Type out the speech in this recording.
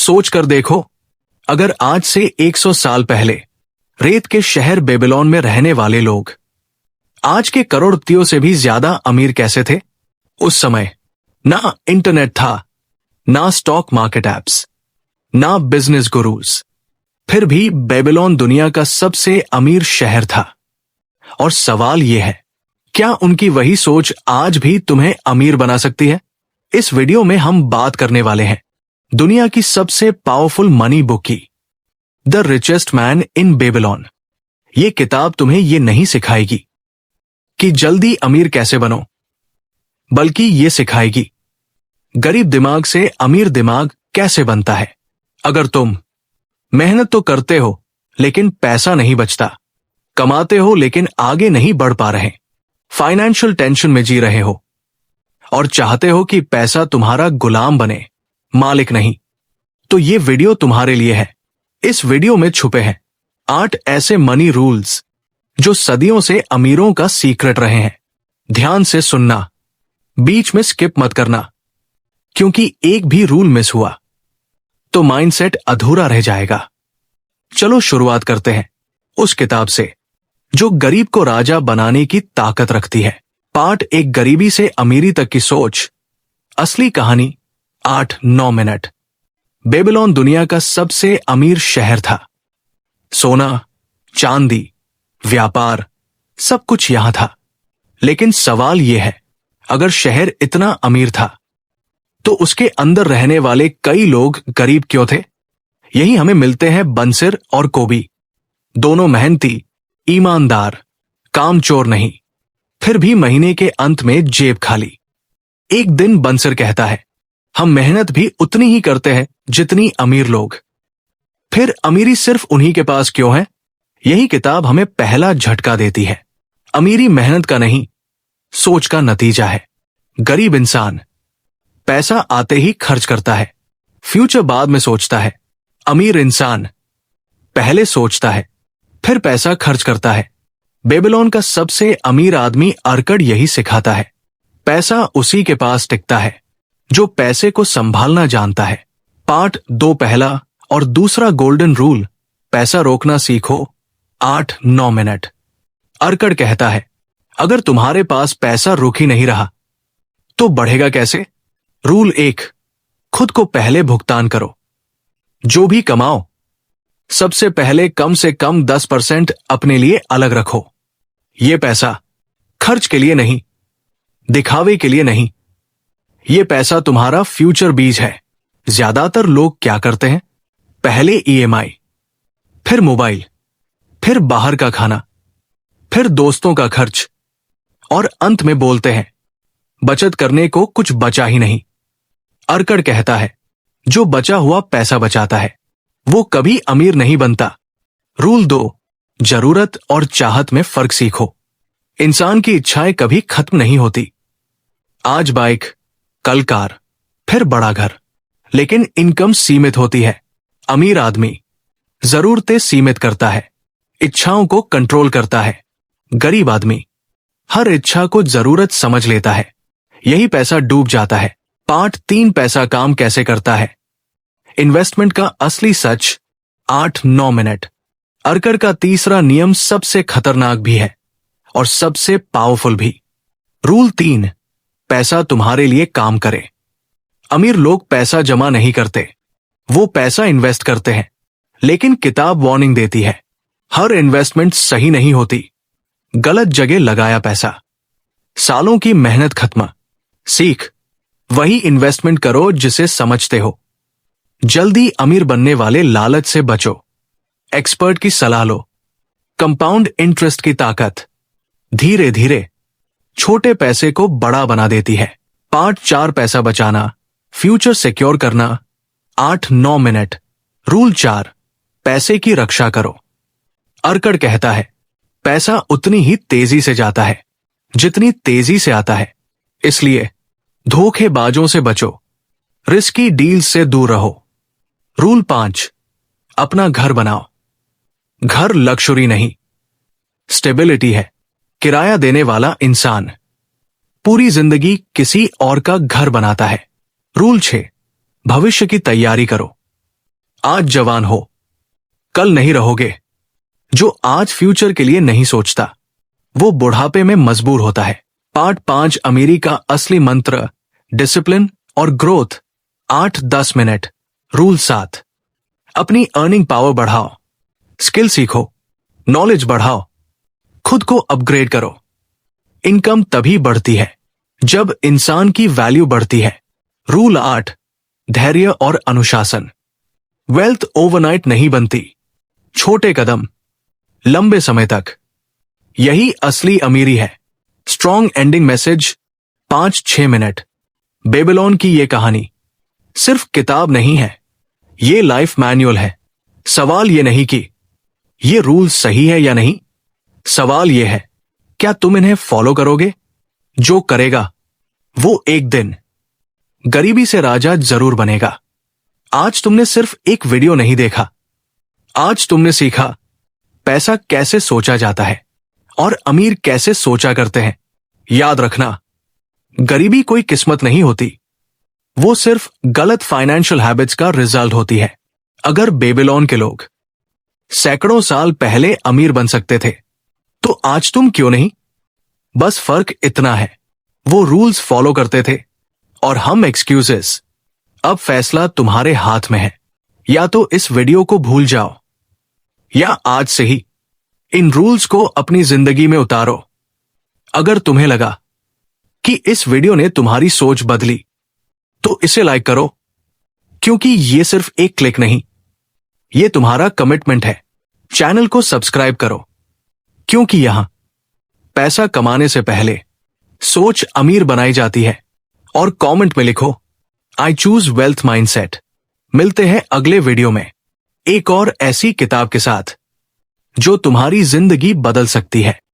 सोच कर देखो, अगर आज से 100 साल पहले रेत के शहर बेबीलोन में रहने वाले लोग आज के करोड़पतियों से भी ज्यादा अमीर कैसे थे। उस समय ना इंटरनेट था, ना स्टॉक मार्केट एप्स, ना बिजनेस गुरुज, फिर भी बेबीलोन दुनिया का सबसे अमीर शहर था। और सवाल यह है, क्या उनकी वही सोच आज भी तुम्हें अमीर बना सकती है? इस वीडियो में हम बात करने वाले हैं दुनिया की सबसे पावरफुल मनी बुक की, the richest man in Babylon. ये किताब तुम्हें ये नहीं सिखाएगी कि जल्दी अमीर कैसे बनो, बल्कि ये सिखाएगी गरीब दिमाग से अमीर दिमाग कैसे बनता है। अगर तुम मेहनत तो करते हो लेकिन पैसा नहीं बचता, कमाते हो लेकिन आगे नहीं बढ़ पा रहे, फाइनेंशियल टेंशन में जी रहे हो और चाहते हो कि पैसा तुम्हारा गुलाम बने, मालिक नहीं, तो ये वीडियो तुम्हारे लिए है। इस वीडियो में छुपे हैं 8 ऐसे मनी रूल्स जो सदियों से अमीरों का सीक्रेट रहे हैं। ध्यान से सुनना, बीच में स्किप मत करना, क्योंकि एक भी रूल मिस हुआ तो माइंडसेट अधूरा रह जाएगा। चलो शुरुआत करते हैं उस किताब से जो गरीब को राजा बनाने की ताकत रखती है। पार्ट 1, गरीबी से अमीरी तक की सोच। असली कहानी 8-9 मिनट। बेबीलोन दुनिया का सबसे अमीर शहर था। सोना, चांदी, व्यापार, सब कुछ यहां था। लेकिन सवाल यह है, अगर शहर इतना अमीर था तो उसके अंदर रहने वाले कई लोग गरीब क्यों थे? यही हमें मिलते हैं बंसिर और कोबी, दोनों मेहनती, ईमानदार, कामचोर नहीं, फिर भी महीने के अंत में जेब खाली। एक दिन बंसिर कहता है, हम मेहनत भी उतनी ही करते हैं जितनी अमीर लोग, फिर अमीरी सिर्फ उन्हीं के पास क्यों है? यही किताब हमें पहला झटका देती है। अमीरी मेहनत का नहीं, सोच का नतीजा है। गरीब इंसान पैसा आते ही खर्च करता है, फ्यूचर बाद में सोचता है। अमीर इंसान पहले सोचता है, फिर पैसा खर्च करता है। बेबीलोन का सबसे अमीर आदमी अर्कड यही सिखाता है। पैसा उसी के पास टिकता है जो पैसे को संभालना जानता है। पार्ट 2, पहला और दूसरा गोल्डन रूल, पैसा रोकना सीखो। 8-9 मिनट। अर्कड कहता है, अगर तुम्हारे पास पैसा रुक ही नहीं रहा तो बढ़ेगा कैसे? रूल 1, खुद को पहले भुगतान करो। जो भी कमाओ सबसे पहले कम से कम 10% अपने लिए अलग रखो। ये पैसा खर्च के लिए नहीं, दिखावे के लिए नहीं, ये पैसा तुम्हारा फ्यूचर बीज है। ज्यादातर लोग क्या करते हैं, पहले EMI, फिर मोबाइल, फिर बाहर का खाना, फिर दोस्तों का खर्च, और अंत में बोलते हैं बचत करने को कुछ बचा ही नहीं। अर्कड कहता है, जो बचा हुआ पैसा बचाता है वो कभी अमीर नहीं बनता। रूल 2, जरूरत और चाहत में फर्क सीखो। इंसान की इच्छाएं कभी खत्म नहीं होती। आज बाइक, कल कार, फिर बड़ा घर, लेकिन इनकम सीमित होती है। अमीर आदमी जरूरतें सीमित करता है, इच्छाओं को कंट्रोल करता है। गरीब आदमी हर इच्छा को जरूरत समझ लेता है, यही पैसा डूब जाता है। पार्ट 3, पैसा काम कैसे करता है। इन्वेस्टमेंट का असली सच। 8-9 मिनट। अर्कड का तीसरा नियम सबसे खतरनाक भी है और सबसे पावरफुल भी। रूल 3, पैसा तुम्हारे लिए काम करे। अमीर लोग पैसा जमा नहीं करते, वो पैसा इन्वेस्ट करते हैं। लेकिन किताब वार्निंग देती है, हर इन्वेस्टमेंट सही नहीं होती। गलत जगह लगाया पैसा, सालों की मेहनत खत्म। सीख, वही इन्वेस्टमेंट करो जिसे समझते हो। जल्दी अमीर बनने वाले लालच से बचो, एक्सपर्ट की सलाह लो। कंपाउंड इंटरेस्ट की ताकत धीरे धीरे छोटे पैसे को बड़ा बना देती है। पार्ट 4, पैसा बचाना, फ्यूचर सिक्योर करना। 8-9 मिनट। रूल 4, पैसे की रक्षा करो। अर्कड कहता है, पैसा उतनी ही तेजी से जाता है जितनी तेजी से आता है, इसलिए धोखेबाजों से बचो, रिस्की डील से दूर रहो। रूल 5, अपना घर बनाओ। घर लक्ष्यूरी नहीं, स्टेबिलिटी है। किराया देने वाला इंसान पूरी जिंदगी किसी और का घर बनाता है। रूल 6, भविष्य की तैयारी करो। आज जवान हो, कल नहीं रहोगे। जो आज फ्यूचर के लिए नहीं सोचता, वो बुढ़ापे में मजबूर होता है। पार्ट 5, अमीरी का असली मंत्र, डिसिप्लिन और ग्रोथ। 8-10 मिनट। रूल 7, अपनी अर्निंग पावर बढ़ाओ, स्किल सीखो, नॉलेज बढ़ाओ, खुद को अपग्रेड करो। इनकम तभी बढ़ती है जब इंसान की वैल्यू बढ़ती है। रूल 8, धैर्य और अनुशासन। वेल्थ ओवरनाइट नहीं बनती, छोटे कदम, लंबे समय तक, यही असली अमीरी है। Strong ending message, 5-6 minute. Babylon की ये कहानी सिर्फ किताब नहीं है, ये लाइफ मैनुअल है। सवाल ये नहीं कि ये रूल सही है या नहीं, सवाल ये है क्या तुम इन्हें फॉलो करोगे? जो करेगा वो एक दिन गरीबी से राजा जरूर बनेगा। आज तुमने सिर्फ एक वीडियो नहीं देखा, आज तुमने सीखा पैसा कैसे सोचा जाता है और अमीर कैसे सोचा करते हैं। याद रखना, गरीबी कोई किस्मत नहीं होती, वो सिर्फ गलत फाइनेंशियल हैबिट्स का रिजल्ट होती है। अगर बेबीलोन के लोग सैकड़ों साल पहले अमीर बन सकते थे, तो आज तुम क्यों नहीं? बस फर्क इतना है, वो रूल्स फॉलो करते थे और हम एक्सक्यूजेस। अब फैसला तुम्हारे हाथ में है। या तो इस वीडियो को भूल जाओ, या आज से ही इन रूल्स को अपनी जिंदगी में उतारो। अगर तुम्हें लगा कि इस वीडियो ने तुम्हारी सोच बदली, तो इसे लाइक करो, क्योंकि ये सिर्फ एक क्लिक नहीं, ये तुम्हारा कमिटमेंट है। चैनल को सब्सक्राइब करो, क्योंकि यहां पैसा कमाने से पहले सोच अमीर बनाई जाती है। और कमेंट में लिखो, आई चूज वेल्थ माइंडसेट। मिलते हैं अगले वीडियो में एक और ऐसी किताब के साथ जो तुम्हारी जिंदगी बदल सकती है।